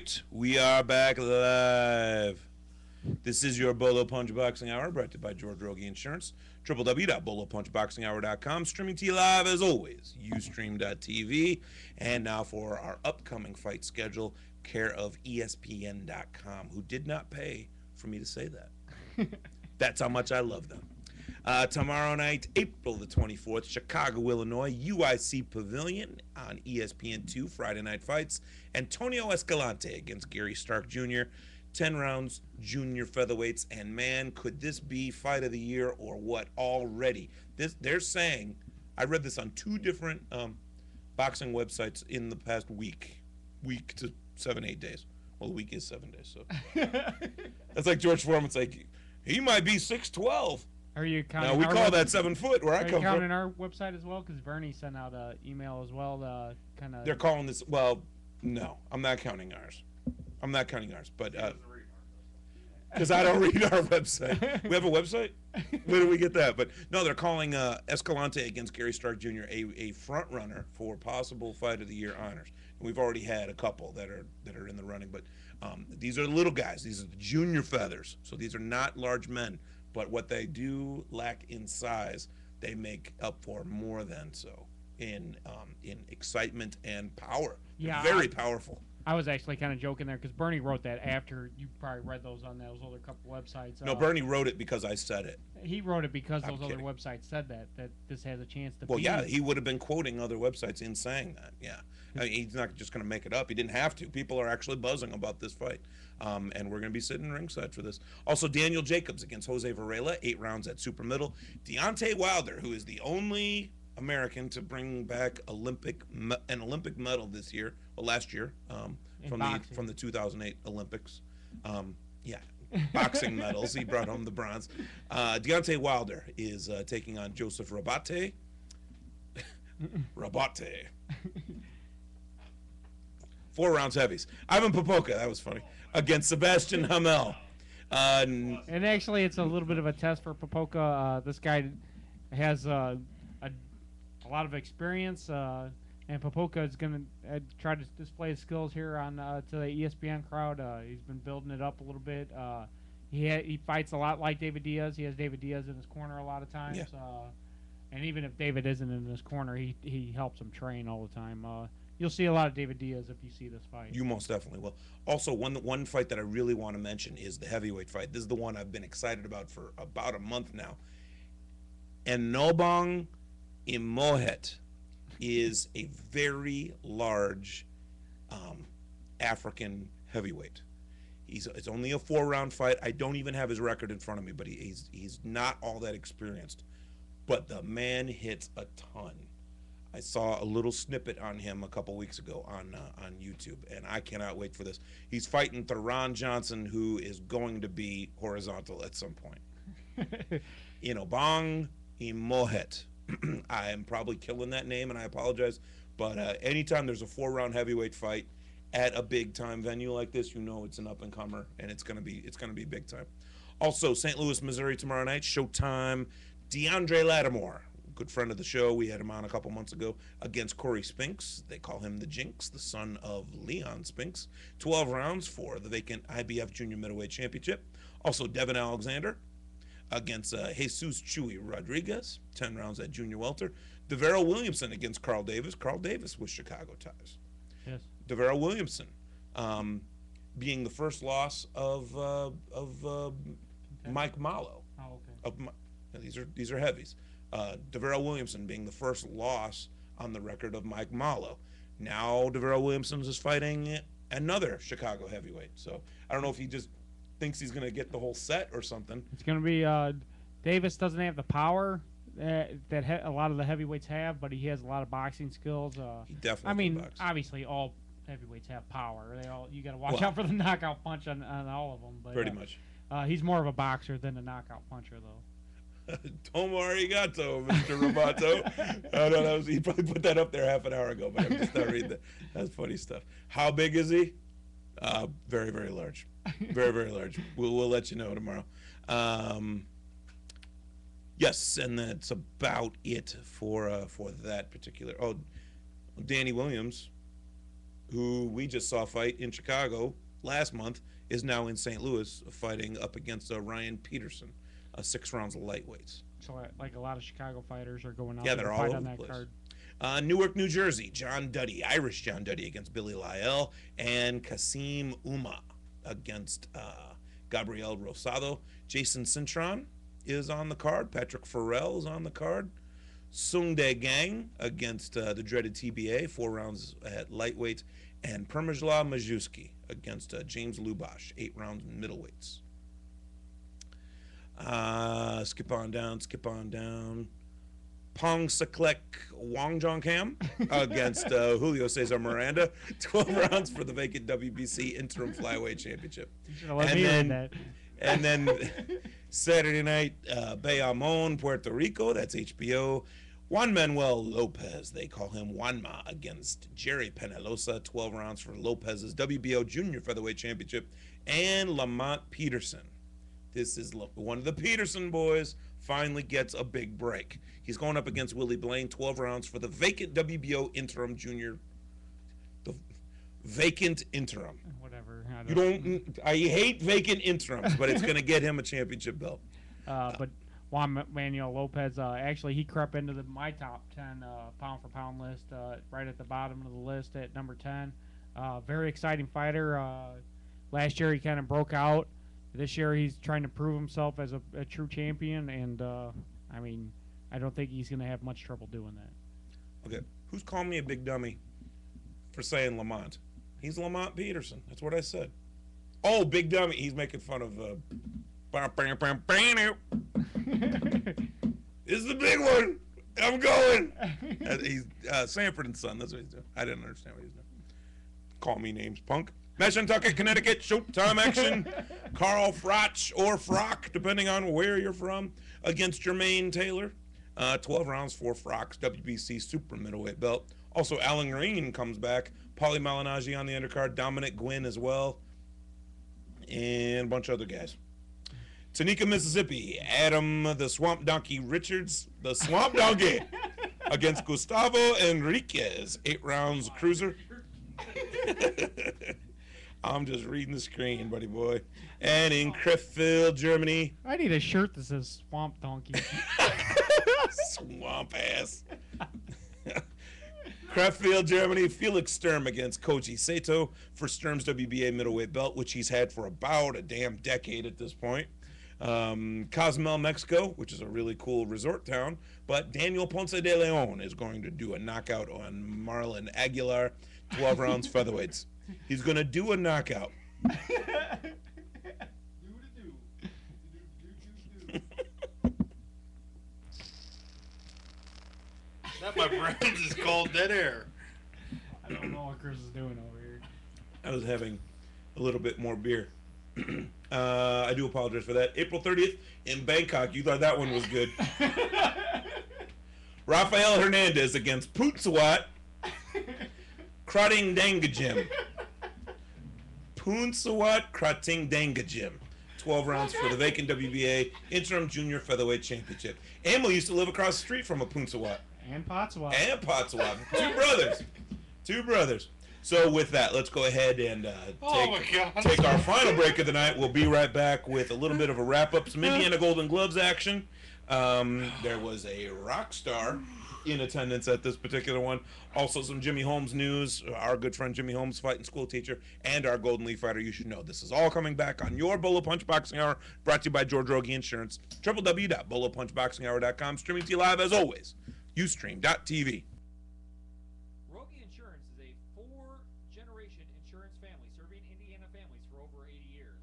right, we are back live. This is your Bolo Punch Boxing Hour, brought to you by George Rogie Insurance. www.bolopunchboxinghour.com. Streaming to you live, as always, ustream.tv. And now for our upcoming fight schedule, care of ESPN.com, who did not pay for me to say that. That's how much I love them. Tomorrow night, April the 24th, Chicago, Illinois, UIC Pavilion on ESPN2, Friday Night Fights. Antonio Escalante against Gary Stark Jr., 10 rounds, junior featherweights. And man, could this be fight of the year or what already? They're saying, I read this on two different boxing websites in the past week to 7-8 days. Well, the week is 7 days, so. That's like George Foreman's like, he might be 6'12". Are you counting? No, we call that 7 foot where I come from. Are you counting our website as well? Because Bernie sent out an email as well. Kind of. They're calling this. Well, no, I'm not counting ours. But because I don't read our website. We have a website. Where do we get that? But no, they're calling Escalante against Gary Stark Jr. a front runner for possible fight of the year honors. And we've already had a couple that are in the running. But these are little guys. These are the junior feathers. So these are not large men. But what they do lack in size, they make up for more than so in excitement and power. Yeah, very powerful. I was actually kind of joking there because Bernie wrote that after you probably read those on those other couple websites. No, Bernie wrote it because I said it. He wrote it because those other websites said that this has a chance to. Well, yeah, he would have been quoting other websites in saying that. Yeah, I mean, he's not just going to make it up. He didn't have to. People are actually buzzing about this fight, and we're going to be sitting ringside for this. Also, Daniel Jacobs against Jose Varela, 8 rounds at super middle. Deontay Wilder, who is the only American to bring back an Olympic medal this year, well, last year, from the 2008 Olympics. Boxing medals. He brought home the bronze. Deontay Wilder is taking on Joseph Rabate. Rabate. 4 rounds heavies. Ivan Popoka, that was funny, against Sebastian Hamel. And actually, it's a little bit of a test for Popoka. This guy has a lot of experience, and Popoka is going to try to display his skills here on to the ESPN crowd. He's been building it up a little bit. He fights a lot like David Diaz. He has David Diaz in his corner a lot of times. Yeah. And even if David isn't in his corner, he helps him train all the time. You'll see a lot of David Diaz if you see this fight. You most definitely will. Also, one fight that I really want to mention is the heavyweight fight. This is the one I've been excited about for about a month now. And Nobong Imohet is a very large African heavyweight. It's only a 4-round fight. I don't even have his record in front of me, but he's not all that experienced. But the man hits a ton. I saw a little snippet on him a couple weeks ago on YouTube, and I cannot wait for this. He's fighting Theron Johnson, who is going to be horizontal at some point. Inobong Imohet. I am probably killing that name, and I apologize. But anytime there's a 4-round heavyweight fight at a big-time venue like this, you know it's an up-and-comer, and it's gonna be big time. Also, St. Louis, Missouri tomorrow night, Showtime. DeAndre Lattimore, good friend of the show. We had him on a couple months ago against Corey Spinks. They call him the Jinx, the son of Leon Spinks. 12 rounds for the vacant IBF Junior Middleweight Championship. Also, Devin Alexander against Jesus Chuy Rodriguez, 10 rounds at junior welter. DeVarrell Williamson against Carl Davis. Carl Davis with Chicago ties. Yes. DeVarrell Williamson being the first loss of Mike Mallow. Oh, okay. These are heavies. DeVarrell Williamson being the first loss on the record of Mike Mallow. Now DeVarrell Williamson is fighting another Chicago heavyweight. So I don't know if he just thinks he's going to get the whole set or something. It's going to be Davis doesn't have the power that a lot of the heavyweights have, but he has a lot of boxing skills. He definitely. I mean, can box. Obviously, all heavyweights have power. You got to watch out for the knockout punch on all of them. But, pretty much. He's more of a boxer than a knockout puncher, though. Tomo arigato, Mr. Roboto. No, he probably put that up there half an hour ago, but I'm just not reading that. That's funny stuff. How big is he? Very, very large. Very, very large. We'll let you know tomorrow. Yes, and that's about it for that particular. Oh, Danny Williams, who we just saw fight in Chicago last month, is now in St. Louis fighting up against Ryan Peterson, 6 rounds of lightweights. So, like a lot of Chicago fighters are going out Yeah, there they're to all fight over on the that place. card. Newark, New Jersey, John Duddy, Irish John Duddy against Billy Lyell, and Kasim Uma against Gabriel Rosado. Jason Cintron is on the card. Patrick Farrell is on the card. Sung Dae Gang against the dreaded TBA, 4 rounds at lightweight. And Permajla Majewski against James Lubash, 8 rounds middleweights. Skip on down. Pong Saklek Wongjong Kam against Julio Cesar Miranda, 12 rounds for the vacant WBC interim flyweight championship. And then Saturday night, Bayamon, Puerto Rico, that's HBO. Juan Manuel Lopez, they call him Juanma, against Jerry Penelosa, 12 rounds for Lopez's WBO Junior Featherweight Championship. And Lamont Peterson. This is one of the Peterson boys, finally gets a big break. He's going up against Willie Blaine, 12 rounds for the vacant WBO interim junior. The vacant interim. Whatever. I hate vacant interims, but it's going to get him a championship belt. But Juan Manuel Lopez, actually, he crept into my top 10 pound-for-pound list, right at the bottom of the list at number 10. Very exciting fighter. Last year, he kind of broke out. This year, he's trying to prove himself as a true champion, and, I don't think he's going to have much trouble doing that. Okay, who's calling me a big dummy for saying Lamont? He's Lamont Peterson. That's what I said. Oh, big dummy. He's making fun of... This is the big one. I'm going. He's Sanford and Son. That's what he's doing. I didn't understand what he's doing. Call me names, punk. Meshantucket, Connecticut, Showtime action. Carl Froch or Frock, depending on where you're from, against Jermaine Taylor. 12 rounds for Frock's WBC super middleweight belt. Also, Alan Green comes back. Paulie Malignaggi on the undercard. Dominic Gwynn as well. And a bunch of other guys. Tanika, Mississippi. Adam the Swamp Donkey Richards, the Swamp Donkey, against Gustavo Enriquez. 8 rounds cruiser. I'm just reading the screen, buddy boy. And in Krefeld, Germany. I need a shirt that says Swamp Donkey. Swamp ass. Krefeld, Germany. Felix Sturm against Koji Sato for Sturm's WBA middleweight belt, which he's had for about a damn decade at this point. Cozumel, Mexico, which is a really cool resort town. But Daniel Ponce de Leon is going to do a knockout on Marlon Aguilar, 12 rounds featherweights. He's going to do a knockout. That, my friends, is called dead air. I don't know what Chris is doing over here. I was having a little bit more beer. I do apologize for that. April 30th in Bangkok. You thought that one was good. Rafael Hernandez against Pootsawat Krating Dangajim. Pootsawat Krating Dangajim. 12 rounds for the vacant WBA interim junior featherweight championship. Emil used to live across the street from a Pootsawat. And Potswat. Two brothers. So with that, let's go ahead and take our final break of the night. We'll be right back with a little bit of a wrap-up, some Indiana Golden Gloves action. There was a rock star in attendance at this particular one. Also some Jimmy Holmes news, our good friend Jimmy Holmes, fighting school teacher, and our Golden Leaf fighter you should know. This is all coming back on your Bolo Punch Boxing Hour, brought to you by George Rogie Insurance, www.bolopunchboxinghour.com, streaming to you live as always, Ustream.tv. Rogie Insurance is a 4-generation insurance family serving Indiana families for over 80 years.